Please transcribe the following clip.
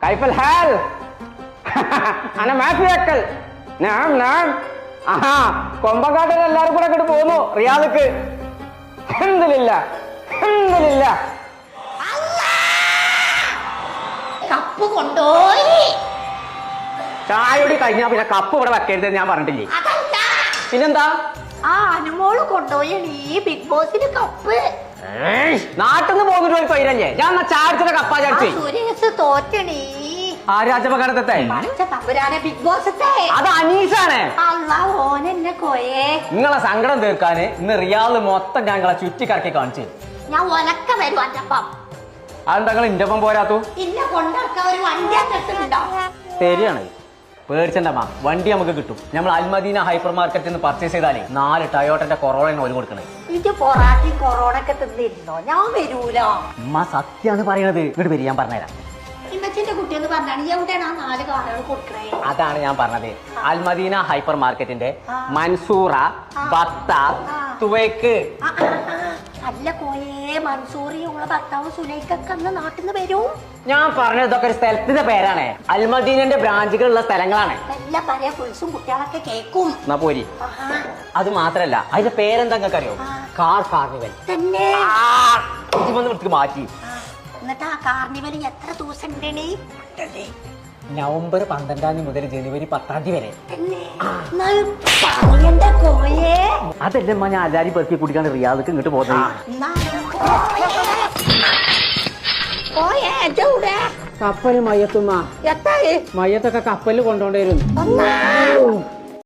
كيف الحال؟ أنا ما في أكل. نعم نعم. കൊമ്പങ്കാട്ടിൽ എല്ലാവരും കൂടെ അങ്ങോട്ട് പോന്നു റിയാദക്ക്. അൽഹംദുലില്ലാ അൽഹംദുലില്ലാ. കപ്പ് കൊണ്ടോയി. ചായയോടി കഴിഞ്ഞാ പിന്നെ കപ്പ് ഇവിടെ വെക്കരുത് ഞാൻ പറഞ്ഞിട്ടില്ലേ. പിന്നെന്താ? ആ അനുമോള് കൊണ്ടോയി ഈ ബിഗ് ബോസിന് കപ്പ്. നാട്ടിൽ നിന്ന് പോകുന്നൊരു ഒരു പൈരല്ലേ ഞാൻ ചാടിച്ചിട്ട് കപ്പാ ചാടിച്ചേ. സുരേഷ് തോറ്റണീ. ആ രാജപകടത്തെ ബിഗ് ബോസ് അത് അനീസാണ്. ഓനെന്നെ കോയേ. നിങ്ങളെ സങ്കടം തീർക്കാന് ഇന്ന് റിയാദ് മൊത്തം ഞങ്ങളെ ചുറ്റിക്കറക്കി കാണിച്ചു. ഞാൻ ഒലക്ക വരും അന്റപ്പം. അതെന്താ നിങ്ങൾ ഇന്റെ ഒപ്പം പോരാത്തു? ഇന്നെ കൊണ്ടിറക്കാൻ ഒരു വണ്ടി കിട്ടുന്നുണ്ടോ? ശരിയാണ്. പേടിച്ചണ്ടമ്മ വണ്ടി നമുക്ക് കിട്ടും. നമ്മൾ അൽമദീന ഹൈപ്പർ മാർക്കറ്റിൽ നിന്ന് പർച്ചേസ് ചെയ്താലേ 4 ടയോട്ടന്റെ കൊറോണ ഓല് കൊടുക്കണേ. ഇത് പൊറാട്ടി കൊറോണ ഒക്കെ തിന്നിരുന്നോ? ഞാൻ വരൂലോ. അമ്മ സത്യാണ് പറയണത്. ഇങ്ങോട്ട് വരി ഞാൻ പറഞ്ഞുതരാം. ഇമ്മച്ചിന്റെ കുട്ടിയെന്ന് പറഞ്ഞാണ് എവിടെയാണ് ആ 4 കാറുകൾ കൊടുക്കണേ? അതാണ് ഞാൻ പറഞ്ഞത്. അൽമദീന ഹൈപ്പർ മാർക്കറ്റിന്റെ മൻസൂറ ബത്ത തുവയ്ക്ക്. അല്ല കോയേ മൻസൂറിയുള്ള ഭർത്താവ് സുലൈക്കൊക്കെ അന്ന് നാട്ടിൽ നിന്ന് വരും. ഞാൻ പറഞ്ഞത് ഇതൊക്കെ ഒരു സ്ഥലത്തിന്റെ പേരാണ്. അൽമദീനന്റെ ബ്രാഞ്ചുകളുള്ള സ്ഥലങ്ങളാണ്. എല്ലാ പഴയ പുൽസും കുട്ടികളൊക്കെ കേക്കും. എന്നാ പോരി. അത് മാത്രല്ല അതിന്റെ പേരെന്താ നിങ്ങൾക്ക് അറിയോ? കാർ കാർണിവൽ തന്നെ. വൃത്തിക്ക് മാറ്റി. എന്നിട്ട് ആ കാർണിവൽ എത്ര ദിവസം ഉണ്ടേ? നവംബർ 12 മുതൽ ജനുവരി 10 വരെ. അതല്ലമ്മ ഞാൻ അല്ലാരി പെറുക്കി കുടിക്കാണ്ട് റിയാദക്ക് ഇങ്ങോട്ട് പോകുന്നത്. കപ്പല് മയ്യത്തുമ്മ. മയ്യത്തൊക്കെ കപ്പലിൽ കൊണ്ടോണ്ടിരുന്നു.